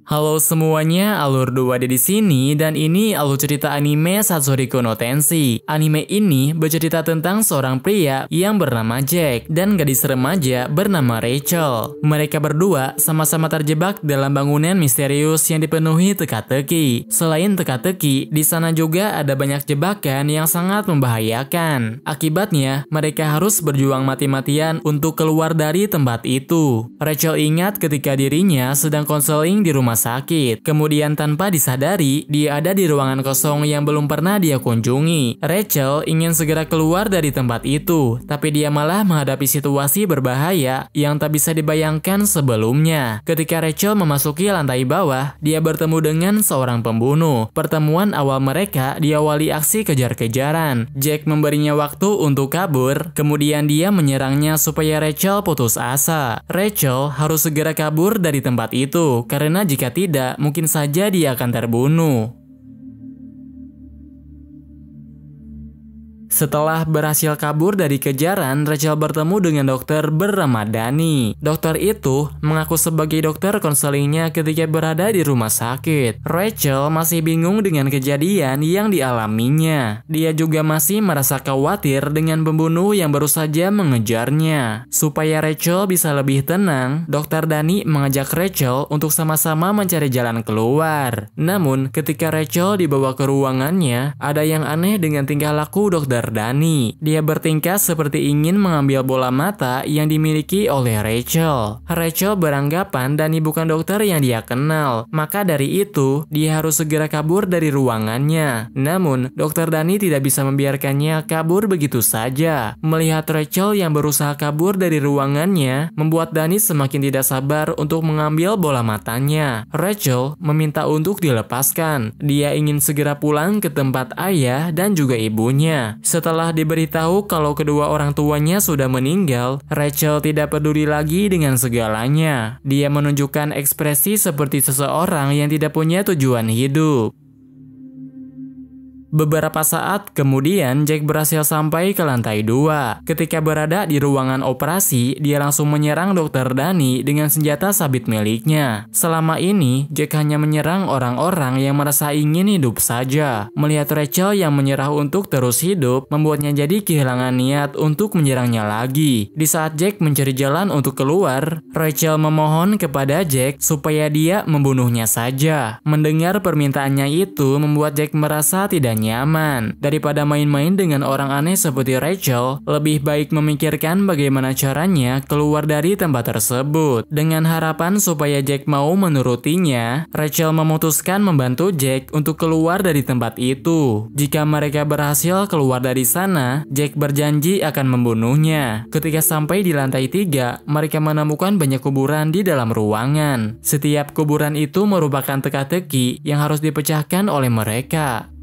Halo semuanya, Alur 2D di sini dan ini alur cerita anime Satsuriko no Tenshi. Anime ini bercerita tentang seorang pria yang bernama Jack dan gadis remaja bernama Rachel. Mereka berdua sama-sama terjebak dalam bangunan misterius yang dipenuhi teka-teki. Selain teka-teki, di sana juga ada banyak jebakan yang sangat membahayakan. Akibatnya, mereka harus berjuang mati-matian untuk keluar dari tempat itu. Rachel ingat ketika dirinya sedang konseling di rumah sakit. Kemudian tanpa disadari, dia ada di ruangan kosong yang belum pernah dia kunjungi. Rachel ingin segera keluar dari tempat itu, tapi dia malah menghadapi situasi berbahaya yang tak bisa dibayangkan sebelumnya. Ketika Rachel memasuki lantai bawah, dia bertemu dengan seorang pembunuh. Pertemuan awal mereka diawali aksi kejar-kejaran. Jack memberinya waktu untuk kabur, kemudian dia menyerangnya supaya Rachel putus asa. Rachel harus segera kabur dari tempat itu, karena jika tidak, mungkin saja dia akan terbunuh. Setelah berhasil kabur dari kejaran, Rachel bertemu dengan dokter bernama Danny. Dokter itu mengaku sebagai dokter konselingnya ketika berada di rumah sakit. Rachel masih bingung dengan kejadian yang dialaminya. Dia juga masih merasa khawatir dengan pembunuh yang baru saja mengejarnya. Supaya Rachel bisa lebih tenang, dokter Danny mengajak Rachel untuk sama-sama mencari jalan keluar. Namun, ketika Rachel dibawa ke ruangannya, ada yang aneh dengan tingkah laku dokter Danny. Dia bertingkah seperti ingin mengambil bola mata yang dimiliki oleh Rachel. Rachel beranggapan Danny bukan dokter yang dia kenal, maka dari itu dia harus segera kabur dari ruangannya. Namun, dokter Danny tidak bisa membiarkannya kabur begitu saja. Melihat Rachel yang berusaha kabur dari ruangannya, membuat Danny semakin tidak sabar untuk mengambil bola matanya. Rachel meminta untuk dilepaskan. Dia ingin segera pulang ke tempat ayah dan juga ibunya. Setelah diberitahu kalau kedua orang tuanya sudah meninggal, Rachel tidak peduli lagi dengan segalanya. Dia menunjukkan ekspresi seperti seseorang yang tidak punya tujuan hidup. Beberapa saat kemudian, Jack berhasil sampai ke lantai 2. Ketika berada di ruangan operasi, dia langsung menyerang dokter Danny dengan senjata sabit miliknya. Selama ini, Jack hanya menyerang orang-orang yang merasa ingin hidup saja. Melihat Rachel yang menyerah untuk terus hidup, membuatnya jadi kehilangan niat untuk menyerangnya lagi. Di saat Jack mencari jalan untuk keluar, Rachel memohon kepada Jack supaya dia membunuhnya saja. Mendengar permintaannya itu membuat Jack merasa tidak nyaman. Daripada main-main dengan orang aneh seperti Rachel, lebih baik memikirkan bagaimana caranya keluar dari tempat tersebut. Dengan harapan supaya Jack mau menurutinya, Rachel memutuskan membantu Jack untuk keluar dari tempat itu. Jika mereka berhasil keluar dari sana, Jack berjanji akan membunuhnya. Ketika sampai di lantai 3, mereka menemukan banyak kuburan di dalam ruangan. Setiap kuburan itu merupakan teka-teki yang harus dipecahkan oleh mereka.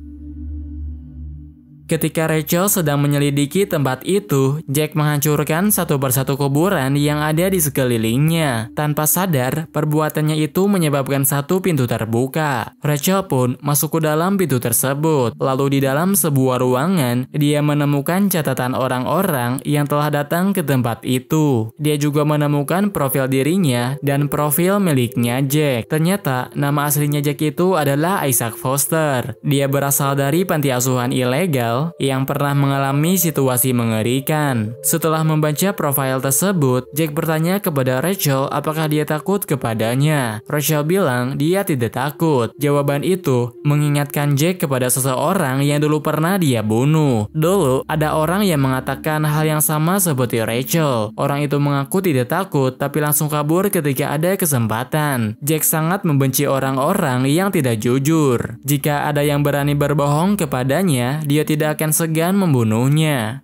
Ketika Rachel sedang menyelidiki tempat itu, Jack menghancurkan satu persatu kuburan yang ada di sekelilingnya. Tanpa sadar, perbuatannya itu menyebabkan satu pintu terbuka. Rachel pun masuk ke dalam pintu tersebut. Lalu di dalam sebuah ruangan, dia menemukan catatan orang-orang yang telah datang ke tempat itu. Dia juga menemukan profil dirinya dan profil miliknya Jack. Ternyata, nama aslinya Jack itu adalah Isaac Foster. Dia berasal dari panti asuhan ilegal yang pernah mengalami situasi mengerikan. Setelah membaca profil tersebut, Jack bertanya kepada Rachel apakah dia takut kepadanya. Rachel bilang dia tidak takut. Jawaban itu mengingatkan Jack kepada seseorang yang dulu pernah dia bunuh. Dulu, ada orang yang mengatakan hal yang sama seperti Rachel. Orang itu mengaku tidak takut, tapi langsung kabur ketika ada kesempatan. Jack sangat membenci orang-orang yang tidak jujur. Jika ada yang berani berbohong kepadanya, dia tidak akan segan membunuhnya.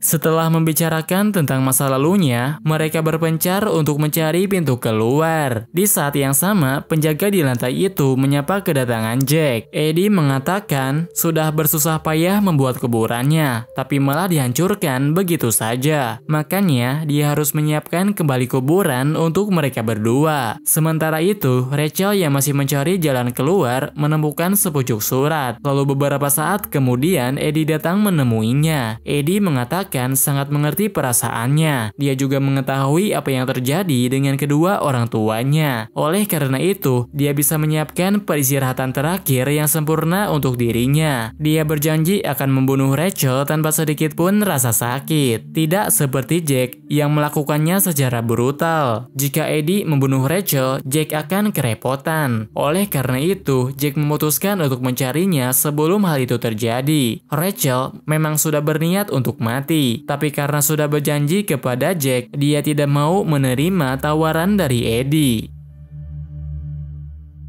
Setelah membicarakan tentang masa lalunya, mereka berpencar untuk mencari pintu keluar. Di saat yang sama, penjaga di lantai itu menyapa kedatangan Jack. Eddie mengatakan sudah bersusah payah membuat kuburannya, tapi malah dihancurkan begitu saja. Makanya, dia harus menyiapkan kembali kuburan untuk mereka berdua. Sementara itu, Rachel yang masih mencari jalan keluar menemukan sepucuk surat. Lalu beberapa saat kemudian, Eddie datang menemuinya. Eddie mengatakan bahkan sangat mengerti perasaannya. Dia juga mengetahui apa yang terjadi dengan kedua orang tuanya. Oleh karena itu, dia bisa menyiapkan peristirahatan terakhir yang sempurna untuk dirinya. Dia berjanji akan membunuh Rachel tanpa sedikit pun rasa sakit. Tidak seperti Jack yang melakukannya secara brutal. Jika Eddie membunuh Rachel, Jack akan kerepotan. Oleh karena itu, Jack memutuskan untuk mencarinya sebelum hal itu terjadi. Rachel memang sudah berniat untuk mati, tapi karena sudah berjanji kepada Jack, dia tidak mau menerima tawaran dari Eddie.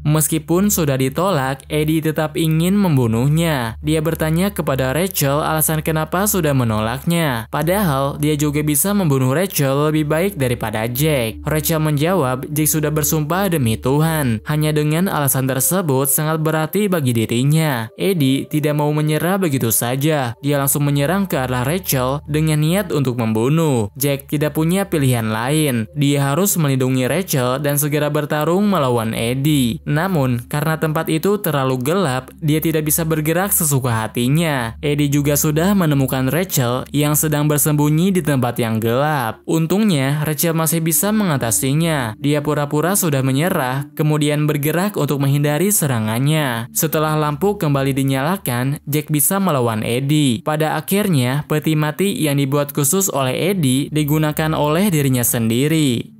Meskipun sudah ditolak, Eddie tetap ingin membunuhnya. Dia bertanya kepada Rachel alasan kenapa sudah menolaknya. Padahal dia juga bisa membunuh Rachel lebih baik daripada Jack. Rachel menjawab, Jack sudah bersumpah demi Tuhan. Hanya dengan alasan tersebut sangat berarti bagi dirinya. Eddie tidak mau menyerah begitu saja. Dia langsung menyerang ke arah Rachel dengan niat untuk membunuh. Jack tidak punya pilihan lain. Dia harus melindungi Rachel dan segera bertarung melawan Eddie. Namun, karena tempat itu terlalu gelap, dia tidak bisa bergerak sesuka hatinya. Eddie juga sudah menemukan Rachel yang sedang bersembunyi di tempat yang gelap. Untungnya, Rachel masih bisa mengatasinya. Dia pura-pura sudah menyerah, kemudian bergerak untuk menghindari serangannya. Setelah lampu kembali dinyalakan, Jack bisa melawan Eddie. Pada akhirnya, peti mati yang dibuat khusus oleh Eddie digunakan oleh dirinya sendiri.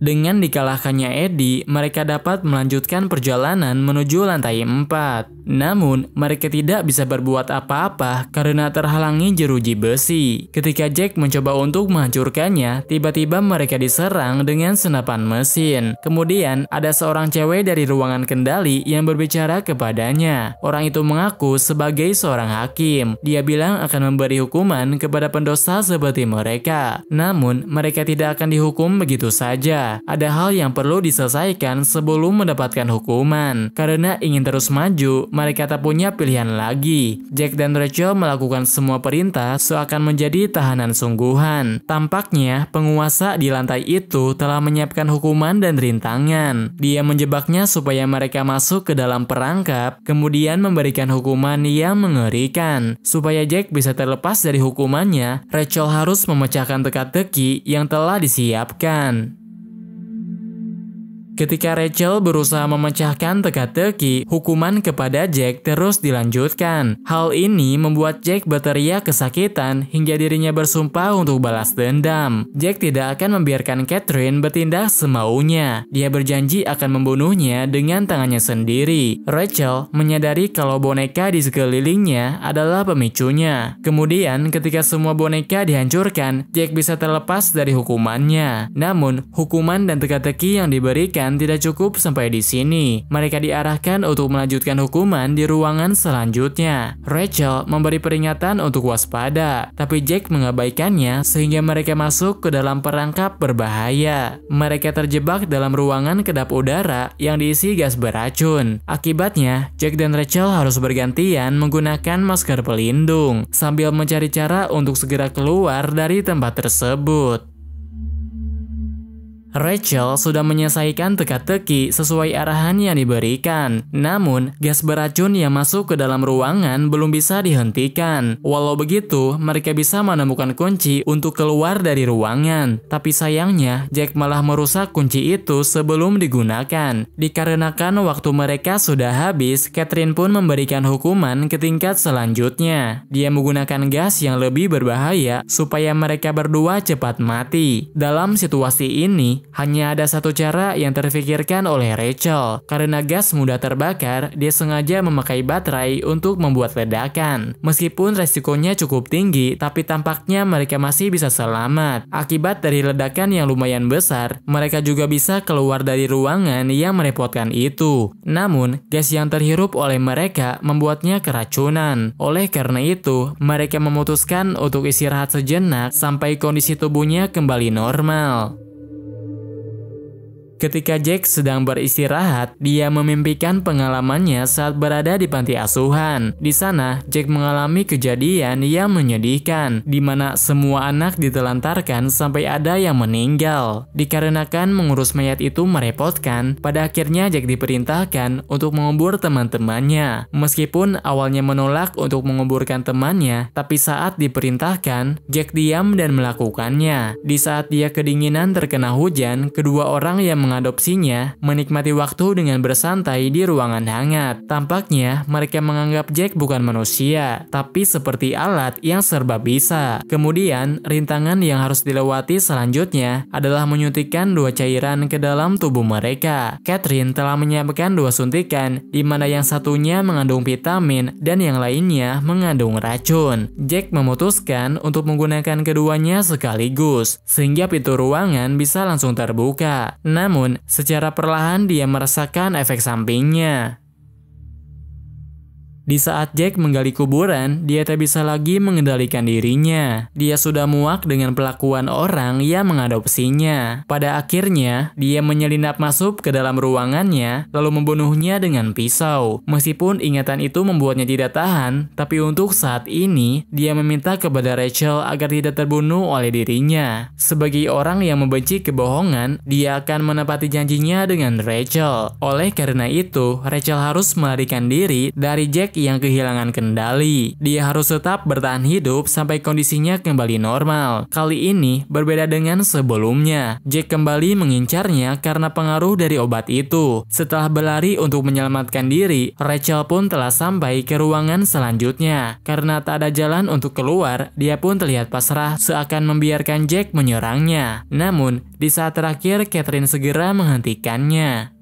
Dengan dikalahkannya Eddie, mereka dapat melanjutkan perjalanan menuju lantai 4. Namun, mereka tidak bisa berbuat apa-apa karena terhalangi jeruji besi. Ketika Jack mencoba untuk menghancurkannya, tiba-tiba mereka diserang dengan senapan mesin. Kemudian, ada seorang cewek dari ruangan kendali yang berbicara kepadanya. Orang itu mengaku sebagai seorang hakim. Dia bilang akan memberi hukuman kepada pendosa seperti mereka. Namun, mereka tidak akan dihukum begitu saja. Ada hal yang perlu diselesaikan sebelum mendapatkan hukuman. Karena ingin terus maju, mereka tak punya pilihan lagi. Jack dan Rachel melakukan semua perintah seakan menjadi tahanan sungguhan. Tampaknya penguasa di lantai itu telah menyiapkan hukuman dan rintangan. Dia menjebaknya supaya mereka masuk ke dalam perangkap, kemudian memberikan hukuman yang mengerikan. Supaya Jack bisa terlepas dari hukumannya, Rachel harus memecahkan teka-teki yang telah disiapkan. Ketika Rachel berusaha memecahkan teka-teki, hukuman kepada Jack terus dilanjutkan. Hal ini membuat Jack berteriak kesakitan hingga dirinya bersumpah untuk balas dendam. Jack tidak akan membiarkan Catherine bertindak semaunya. Dia berjanji akan membunuhnya dengan tangannya sendiri. Rachel menyadari kalau boneka di sekelilingnya adalah pemicunya. Kemudian ketika semua boneka dihancurkan, Jack bisa terlepas dari hukumannya. Namun, hukuman dan teka-teki yang diberikan tidak cukup sampai di sini. Mereka diarahkan untuk melanjutkan hukuman di ruangan selanjutnya. Rachel memberi peringatan untuk waspada, tapi Jack mengabaikannya sehingga mereka masuk ke dalam perangkap berbahaya. Mereka terjebak dalam ruangan kedap udara yang diisi gas beracun. Akibatnya, Jack dan Rachel harus bergantian menggunakan masker pelindung sambil mencari cara untuk segera keluar dari tempat tersebut. Rachel sudah menyelesaikan teka-teki sesuai arahan yang diberikan. Namun, gas beracun yang masuk ke dalam ruangan belum bisa dihentikan. Walau begitu, mereka bisa menemukan kunci untuk keluar dari ruangan. Tapi sayangnya, Jack malah merusak kunci itu sebelum digunakan. Dikarenakan waktu mereka sudah habis, Catherine pun memberikan hukuman ke tingkat selanjutnya. Dia menggunakan gas yang lebih berbahaya supaya mereka berdua cepat mati. Dalam situasi ini, hanya ada satu cara yang terfikirkan oleh Rachel. Karena gas mudah terbakar, dia sengaja memakai baterai untuk membuat ledakan. Meskipun resikonya cukup tinggi, tapi tampaknya mereka masih bisa selamat. Akibat dari ledakan yang lumayan besar, mereka juga bisa keluar dari ruangan yang merepotkan itu. Namun, gas yang terhirup oleh mereka membuatnya keracunan. Oleh karena itu, mereka memutuskan untuk istirahat sejenak sampai kondisi tubuhnya kembali normal. Ketika Jack sedang beristirahat, dia memimpikan pengalamannya saat berada di panti asuhan. Di sana, Jack mengalami kejadian yang menyedihkan, di mana semua anak ditelantarkan sampai ada yang meninggal. Dikarenakan mengurus mayat itu merepotkan, pada akhirnya Jack diperintahkan untuk mengubur teman-temannya. Meskipun awalnya menolak untuk menguburkan temannya, tapi saat diperintahkan, Jack diam dan melakukannya. Di saat dia kedinginan terkena hujan, kedua orang yang mengadopsinya menikmati waktu dengan bersantai di ruangan hangat. Tampaknya mereka menganggap Jack bukan manusia, tapi seperti alat yang serba bisa. Kemudian, rintangan yang harus dilewati selanjutnya adalah menyuntikkan dua cairan ke dalam tubuh mereka. Catherine telah menyiapkan dua suntikan, di mana yang satunya mengandung vitamin dan yang lainnya mengandung racun. Jack memutuskan untuk menggunakan keduanya sekaligus, sehingga pintu ruangan bisa langsung terbuka. Namun, secara perlahan dia merasakan efek sampingnya. Di saat Jack menggali kuburan, dia tak bisa lagi mengendalikan dirinya. Dia sudah muak dengan pelakuan orang yang mengadopsinya. Pada akhirnya, dia menyelinap masuk ke dalam ruangannya, lalu membunuhnya dengan pisau. Meskipun ingatan itu membuatnya tidak tahan, tapi untuk saat ini, dia meminta kepada Rachel agar tidak terbunuh oleh dirinya. Sebagai orang yang membenci kebohongan, dia akan menepati janjinya dengan Rachel. Oleh karena itu, Rachel harus melarikan diri dari Jack yang kehilangan kendali. Dia harus tetap bertahan hidup sampai kondisinya kembali normal. Kali ini berbeda dengan sebelumnya. Jack kembali mengincarnya karena pengaruh dari obat itu. Setelah berlari untuk menyelamatkan diri, Rachel pun telah sampai ke ruangan selanjutnya. Karena tak ada jalan untuk keluar, dia pun terlihat pasrah seakan membiarkan Jack menyerangnya. Namun, di saat terakhir Catherine segera menghentikannya.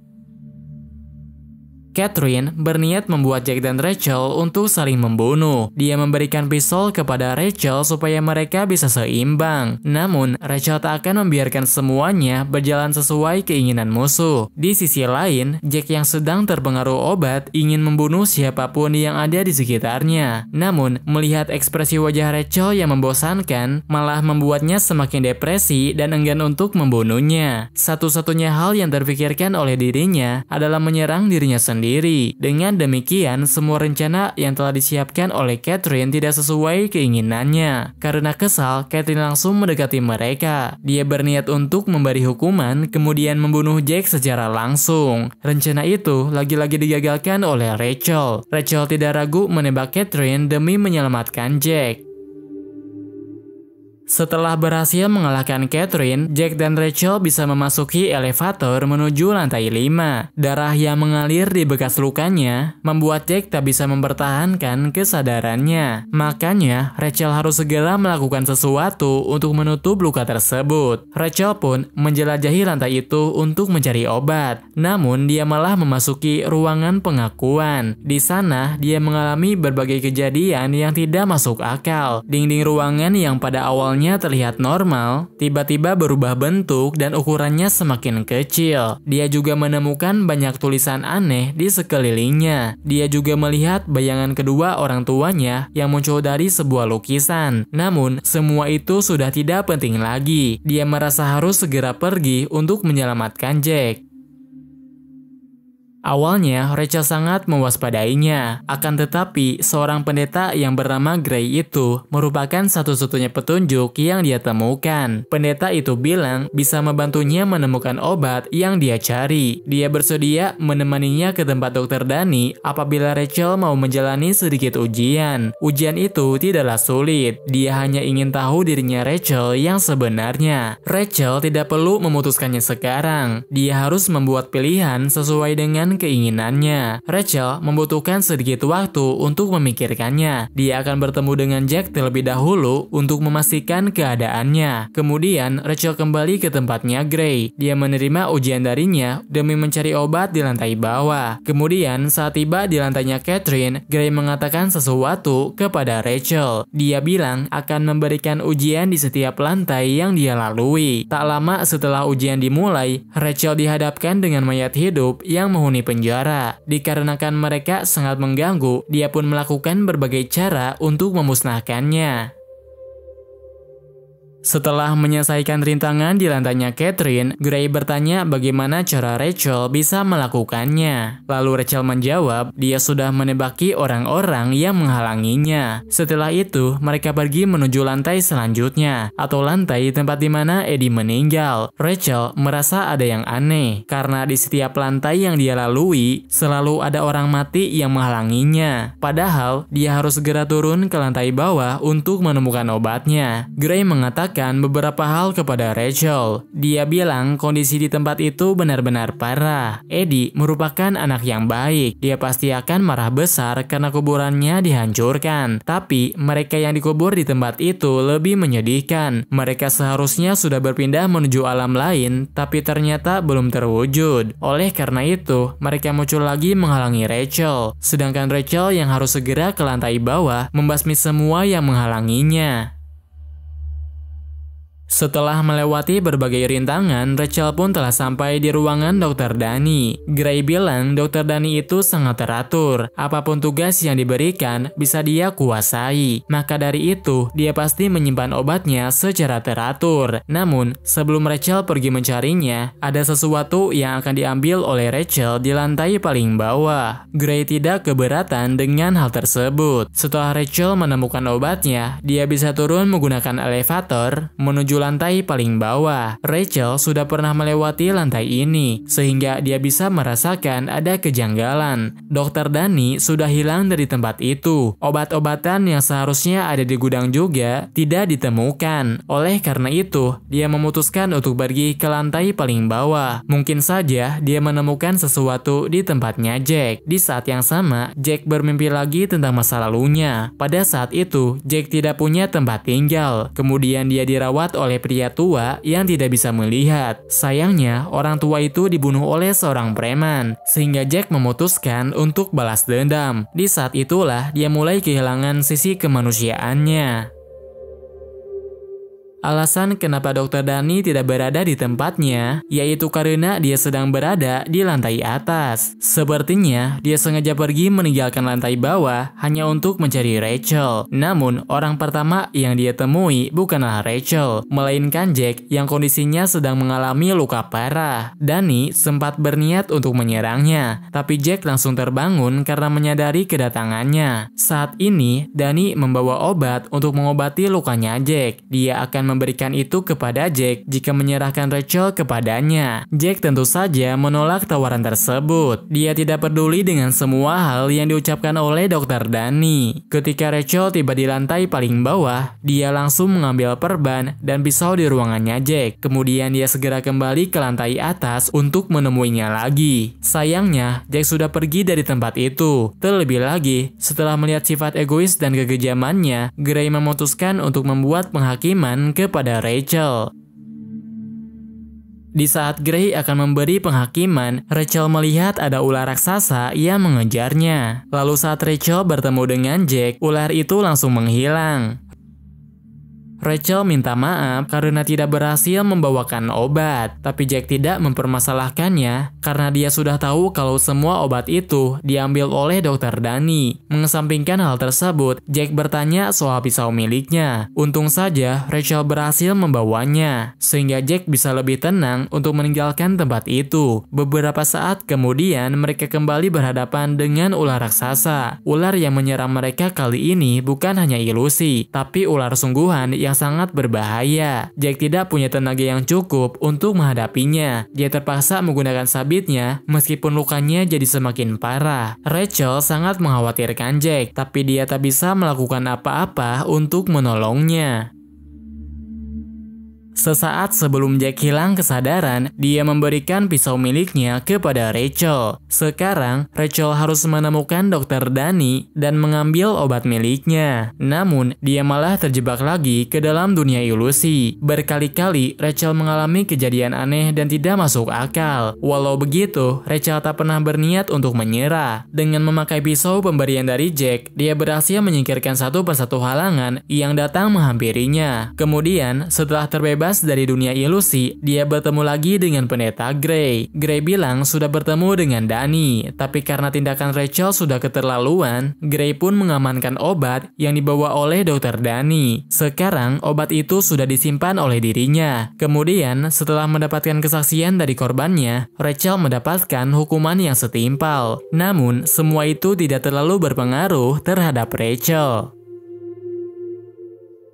Catherine berniat membuat Jack dan Rachel untuk saling membunuh. Dia memberikan pisau kepada Rachel supaya mereka bisa seimbang. Namun, Rachel tak akan membiarkan semuanya berjalan sesuai keinginan musuh. Di sisi lain, Jack yang sedang terpengaruh obat ingin membunuh siapapun yang ada di sekitarnya. Namun, melihat ekspresi wajah Rachel yang membosankan, malah membuatnya semakin depresi dan enggan untuk membunuhnya. Satu-satunya hal yang terpikirkan oleh dirinya adalah menyerang dirinya sendiri. Dengan demikian, semua rencana yang telah disiapkan oleh Catherine tidak sesuai keinginannya. Karena kesal, Catherine langsung mendekati mereka. Dia berniat untuk memberi hukuman, kemudian membunuh Jack secara langsung. Rencana itu lagi-lagi digagalkan oleh Rachel. Rachel tidak ragu menembak Catherine demi menyelamatkan Jack. Setelah berhasil mengalahkan Catherine, Jack dan Rachel bisa memasuki elevator menuju lantai 5. Darah yang mengalir di bekas lukanya membuat Jack tak bisa mempertahankan kesadarannya. Makanya, Rachel harus segera melakukan sesuatu untuk menutup luka tersebut. Rachel pun menjelajahi lantai itu untuk mencari obat. Namun, dia malah memasuki ruangan pengakuan. Di sana, dia mengalami berbagai kejadian yang tidak masuk akal. Dinding ruangan yang pada awalnya terlihat normal, tiba-tiba berubah bentuk dan ukurannya semakin kecil. Dia juga menemukan banyak tulisan aneh di sekelilingnya. Dia juga melihat bayangan kedua orang tuanya yang muncul dari sebuah lukisan. Namun, semua itu sudah tidak penting lagi. Dia merasa harus segera pergi untuk menyelamatkan Jack. Awalnya, Rachel sangat mewaspadainya. Akan tetapi, seorang pendeta yang bernama Gray itu merupakan satu-satunya petunjuk yang dia temukan. Pendeta itu bilang bisa membantunya menemukan obat yang dia cari. Dia bersedia menemaninya ke tempat Dr. Danny apabila Rachel mau menjalani sedikit ujian. Ujian itu tidaklah sulit. Dia hanya ingin tahu dirinya Rachel yang sebenarnya. Rachel tidak perlu memutuskannya sekarang. Dia harus membuat pilihan sesuai dengan keinginannya. Rachel membutuhkan sedikit waktu untuk memikirkannya. Dia akan bertemu dengan Jack terlebih dahulu untuk memastikan keadaannya. Kemudian Rachel kembali ke tempatnya Gray. Dia menerima ujian darinya demi mencari obat di lantai bawah. Kemudian saat tiba di lantainya Catherine, Gray mengatakan sesuatu kepada Rachel. Dia bilang akan memberikan ujian di setiap lantai yang dia lalui. Tak lama setelah ujian dimulai, Rachel dihadapkan dengan mayat hidup yang menghuni penjara. Dikarenakan mereka sangat mengganggu, dia pun melakukan berbagai cara untuk memusnahkannya. Setelah menyelesaikan rintangan di lantainya Catherine, Gray bertanya bagaimana cara Rachel bisa melakukannya. Lalu Rachel menjawab, dia sudah menebaki orang-orang yang menghalanginya. Setelah itu, mereka pergi menuju lantai selanjutnya, atau lantai tempat di mana Eddie meninggal. Rachel merasa ada yang aneh, karena di setiap lantai yang dia lalui, selalu ada orang mati yang menghalanginya. Padahal, dia harus segera turun ke lantai bawah untuk menemukan obatnya. Gray mengatakan beberapa hal kepada Rachel. Dia bilang kondisi di tempat itu benar-benar parah. Eddie merupakan anak yang baik. Dia pasti akan marah besar karena kuburannya dihancurkan. Tapi mereka yang dikubur di tempat itu lebih menyedihkan. Mereka seharusnya sudah berpindah menuju alam lain, tapi ternyata belum terwujud. Oleh karena itu, mereka muncul lagi menghalangi Rachel. Sedangkan Rachel yang harus segera ke lantai bawah membasmi semua yang menghalanginya. Setelah melewati berbagai rintangan, Rachel pun telah sampai di ruangan Dr. Danny. Gray bilang Dr. Danny itu sangat teratur. Apapun tugas yang diberikan bisa dia kuasai. Maka dari itu, dia pasti menyimpan obatnya secara teratur. Namun, sebelum Rachel pergi mencarinya, ada sesuatu yang akan diambil oleh Rachel di lantai paling bawah. Gray tidak keberatan dengan hal tersebut. Setelah Rachel menemukan obatnya, dia bisa turun menggunakan elevator menuju lantai paling bawah. Rachel sudah pernah melewati lantai ini, sehingga dia bisa merasakan ada kejanggalan. Dr. Danny sudah hilang dari tempat itu. Obat-obatan yang seharusnya ada di gudang juga tidak ditemukan. Oleh karena itu, dia memutuskan untuk pergi ke lantai paling bawah. Mungkin saja dia menemukan sesuatu di tempatnya Jack. Di saat yang sama, Jack bermimpi lagi tentang masa lalunya. Pada saat itu, Jack tidak punya tempat tinggal. Kemudian dia dirawat oleh pria tua yang tidak bisa melihat. Sayangnya, orang tua itu dibunuh oleh seorang preman, sehingga Jack memutuskan untuk balas dendam. Di saat itulah dia mulai kehilangan sisi kemanusiaannya. Alasan kenapa Dr. Danny tidak berada di tempatnya, yaitu karena dia sedang berada di lantai atas. Sepertinya dia sengaja pergi meninggalkan lantai bawah hanya untuk mencari Rachel. Namun, orang pertama yang dia temui bukanlah Rachel, melainkan Jack yang kondisinya sedang mengalami luka parah. Danny sempat berniat untuk menyerangnya, tapi Jack langsung terbangun karena menyadari kedatangannya. Saat ini, Danny membawa obat untuk mengobati lukanya Jack. Dia akan memberikan itu kepada Jack jika menyerahkan Rachel kepadanya. Jack tentu saja menolak tawaran tersebut. Dia tidak peduli dengan semua hal yang diucapkan oleh Dr. Danny. Ketika Rachel tiba di lantai paling bawah, dia langsung mengambil perban dan pisau di ruangannya Jack. Kemudian dia segera kembali ke lantai atas untuk menemuinya lagi. Sayangnya, Jack sudah pergi dari tempat itu. Terlebih lagi, setelah melihat sifat egois dan kekejamannya, Gray memutuskan untuk membuat penghakiman kepada Rachel. Di saat Gray akan memberi penghakiman, Rachel melihat ada ular raksasa yang mengejarnya. Lalu saat Rachel bertemu dengan Jack, ular itu langsung menghilang. Rachel minta maaf karena tidak berhasil membawakan obat, tapi Jack tidak mempermasalahkannya karena dia sudah tahu kalau semua obat itu diambil oleh Dr. Danny. Mengesampingkan hal tersebut, Jack bertanya soal pisau miliknya. Untung saja Rachel berhasil membawanya, sehingga Jack bisa lebih tenang untuk meninggalkan tempat itu. Beberapa saat kemudian, mereka kembali berhadapan dengan ular raksasa. Ular yang menyerang mereka kali ini bukan hanya ilusi, tapi ular sungguhan yang sangat berbahaya. Jack tidak punya tenaga yang cukup untuk menghadapinya. Dia terpaksa menggunakan sabitnya meskipun lukanya jadi semakin parah. Rachel sangat mengkhawatirkan Jack, tapi dia tak bisa melakukan apa-apa untuk menolongnya. Sesaat sebelum Jack hilang kesadaran, dia memberikan pisau miliknya kepada Rachel. Sekarang, Rachel harus menemukan Dr. Danny dan mengambil obat miliknya. Namun, dia malah terjebak lagi ke dalam dunia ilusi. Berkali-kali, Rachel mengalami kejadian aneh dan tidak masuk akal. Walau begitu, Rachel tak pernah berniat untuk menyerah. Dengan memakai pisau pemberian dari Jack, dia berhasil menyingkirkan satu persatu halangan yang datang menghampirinya. Kemudian, setelah terbebas terbebas dari dunia ilusi, dia bertemu lagi dengan pendeta Gray. Gray bilang sudah bertemu dengan Danny, tapi karena tindakan Rachel sudah keterlaluan, Gray pun mengamankan obat yang dibawa oleh Dr. Danny. Sekarang obat itu sudah disimpan oleh dirinya. Kemudian setelah mendapatkan kesaksian dari korbannya, Rachel mendapatkan hukuman yang setimpal. Namun semua itu tidak terlalu berpengaruh terhadap Rachel.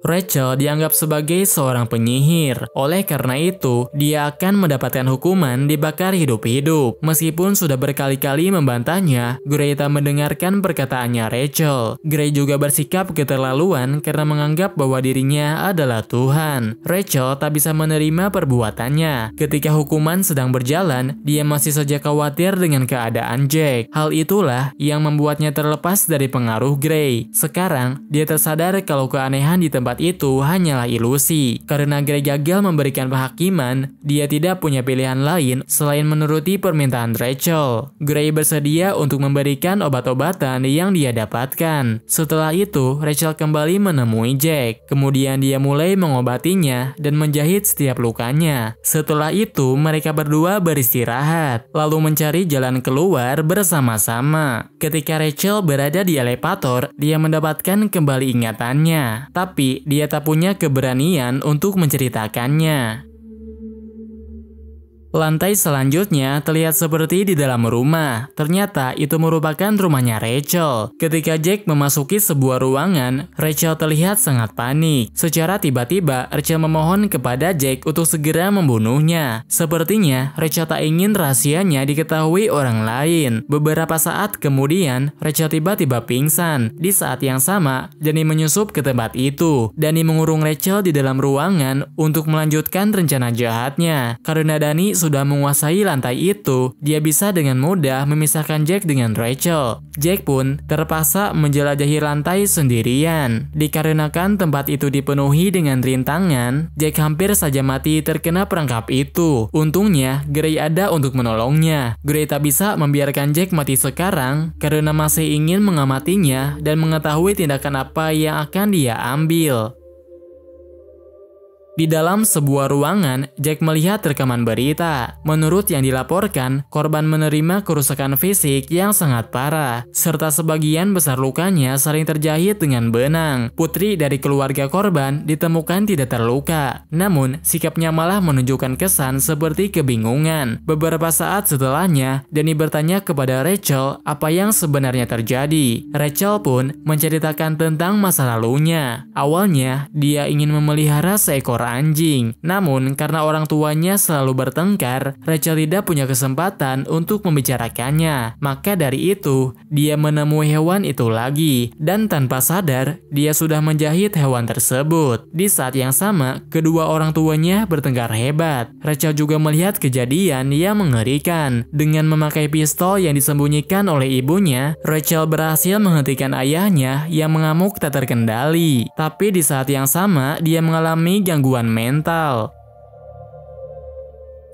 Rachel dianggap sebagai seorang penyihir. Oleh karena itu, dia akan mendapatkan hukuman dibakar hidup-hidup. Meskipun sudah berkali-kali membantahnya, Gray tak mendengarkan perkataannya Rachel. Gray juga bersikap keterlaluan karena menganggap bahwa dirinya adalah Tuhan. Rachel tak bisa menerima perbuatannya. Ketika hukuman sedang berjalan, dia masih saja khawatir dengan keadaan Jack. Hal itulah yang membuatnya terlepas dari pengaruh Gray. Sekarang, dia tersadar kalau keanehan di tempat itu hanyalah ilusi. Karena Gray gagal memberikan penghakiman, dia tidak punya pilihan lain selain menuruti permintaan Rachel. Gray bersedia untuk memberikan obat-obatan yang dia dapatkan. Setelah itu, Rachel kembali menemui Jack. Kemudian dia mulai mengobatinya dan menjahit setiap lukanya. Setelah itu, mereka berdua beristirahat, lalu mencari jalan keluar bersama-sama. Ketika Rachel berada di elevator, dia mendapatkan kembali ingatannya. Tapi dia tak punya keberanian untuk menceritakannya. Lantai selanjutnya terlihat seperti di dalam rumah. Ternyata itu merupakan rumahnya Rachel. Ketika Jack memasuki sebuah ruangan, Rachel terlihat sangat panik. Secara tiba-tiba, Rachel memohon kepada Jack untuk segera membunuhnya. Sepertinya Rachel tak ingin rahasianya diketahui orang lain. Beberapa saat kemudian, Rachel tiba-tiba pingsan. Di saat yang sama, Danny menyusup ke tempat itu. Danny mengurung Rachel di dalam ruangan untuk melanjutkan rencana jahatnya. Karena Danny sudah menguasai lantai itu, dia bisa dengan mudah memisahkan Jack dengan Rachel. Jack pun terpaksa menjelajahi lantai sendirian. Dikarenakan tempat itu dipenuhi dengan rintangan, Jack hampir saja mati terkena perangkap itu. Untungnya, Gray ada untuk menolongnya. Gray tak bisa membiarkan Jack mati sekarang karena masih ingin mengamatinya dan mengetahui tindakan apa yang akan dia ambil. Di dalam sebuah ruangan, Jack melihat rekaman berita. Menurut yang dilaporkan, korban menerima kerusakan fisik yang sangat parah, serta sebagian besar lukanya saling terjahit dengan benang. Putri dari keluarga korban ditemukan tidak terluka, namun sikapnya malah menunjukkan kesan seperti kebingungan. Beberapa saat setelahnya, Danny bertanya kepada Rachel apa yang sebenarnya terjadi. Rachel pun menceritakan tentang masa lalunya. Awalnya, dia ingin memelihara seekor anjing. Namun karena orang tuanya selalu bertengkar, Rachel tidak punya kesempatan untuk membicarakannya. Maka dari itu, dia menemui hewan itu lagi. Dan tanpa sadar, dia sudah menjahit hewan tersebut. Di saat yang sama, kedua orang tuanya bertengkar hebat. Rachel juga melihat kejadian yang mengerikan. Dengan memakai pistol yang disembunyikan oleh ibunya, Rachel berhasil menghentikan ayahnya yang mengamuk tak terkendali. Tapi di saat yang sama, dia mengalami gangguan mental.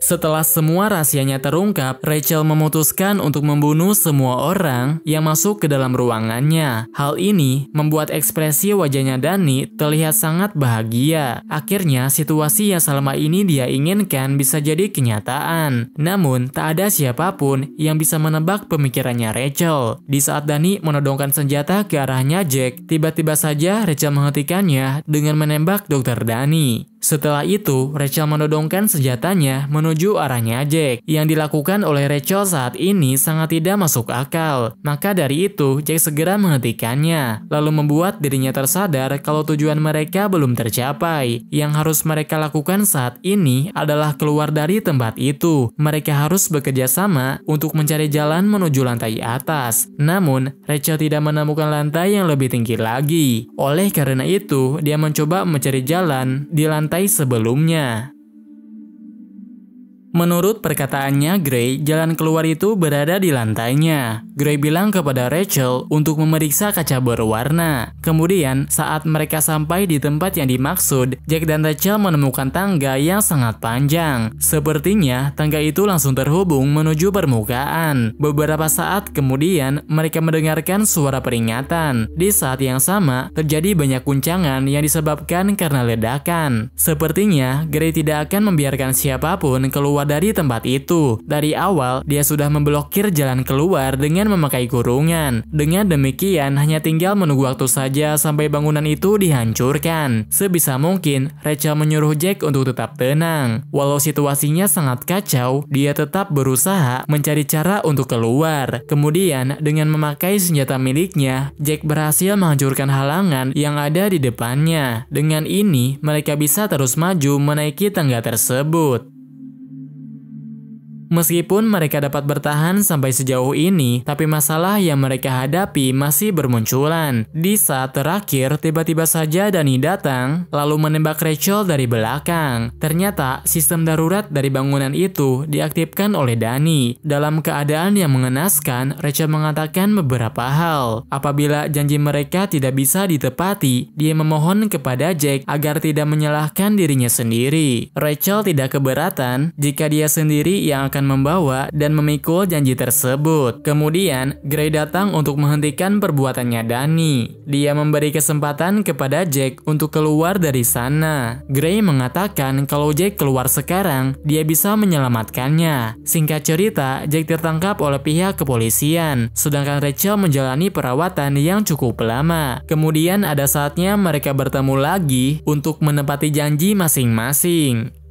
Setelah semua rahasianya terungkap, Rachel memutuskan untuk membunuh semua orang yang masuk ke dalam ruangannya. Hal ini membuat ekspresi wajahnya Danny terlihat sangat bahagia. Akhirnya, situasi yang selama ini dia inginkan bisa jadi kenyataan. Namun, tak ada siapapun yang bisa menebak pemikirannya Rachel. Di saat Danny menodongkan senjata ke arahnya Jack, tiba-tiba saja Rachel menghentikannya dengan menembak Dr. Danny. Setelah itu, Rachel menodongkan senjatanya menuju arahnya Jack. Yang dilakukan oleh Rachel saat ini sangat tidak masuk akal. Maka dari itu, Jack segera menghentikannya, lalu membuat dirinya tersadar kalau tujuan mereka belum tercapai. Yang harus mereka lakukan saat ini adalah keluar dari tempat itu. Mereka harus bekerja sama untuk mencari jalan menuju lantai atas. Namun, Rachel tidak menemukan lantai yang lebih tinggi lagi. Oleh karena itu, dia mencoba mencari jalan di lantai sebelumnya. Menurut perkataannya Gray, jalan keluar itu berada di lantainya. Gray bilang kepada Rachel untuk memeriksa kaca berwarna. Kemudian, saat mereka sampai di tempat yang dimaksud, Jack dan Rachel menemukan tangga yang sangat panjang. Sepertinya, tangga itu langsung terhubung menuju permukaan. Beberapa saat kemudian, mereka mendengarkan suara peringatan. Di saat yang sama, terjadi banyak guncangan yang disebabkan karena ledakan. Sepertinya, Gray tidak akan membiarkan siapapun keluar dari tempat itu. Dari awal, dia sudah memblokir jalan keluar dengan memakai kurungan. Dengan demikian, hanya tinggal menunggu waktu saja sampai bangunan itu dihancurkan. Sebisa mungkin, Rachel menyuruh Jack untuk tetap tenang. Walau situasinya sangat kacau, dia tetap berusaha mencari cara untuk keluar. Kemudian, dengan memakai senjata miliknya, Jack berhasil menghancurkan halangan yang ada di depannya. Dengan ini, mereka bisa terus maju menaiki tangga tersebut. Meskipun mereka dapat bertahan sampai sejauh ini, tapi masalah yang mereka hadapi masih bermunculan. Di saat terakhir, tiba-tiba saja Danny datang, lalu menembak Rachel dari belakang. Ternyata, sistem darurat dari bangunan itu diaktifkan oleh Danny. Dalam keadaan yang mengenaskan, Rachel mengatakan beberapa hal. Apabila janji mereka tidak bisa ditepati, dia memohon kepada Jack agar tidak menyalahkan dirinya sendiri. Rachel tidak keberatan jika dia sendiri yang akan membawa dan memikul janji tersebut. Kemudian, Gray datang untuk menghentikan perbuatannya Danny. Dia memberi kesempatan kepada Jack untuk keluar dari sana. Gray mengatakan kalau Jack keluar sekarang, dia bisa menyelamatkannya. Singkat cerita, Jack tertangkap oleh pihak kepolisian, sedangkan Rachel menjalani perawatan yang cukup lama. Kemudian ada saatnya mereka bertemu lagi untuk menepati janji masing-masing.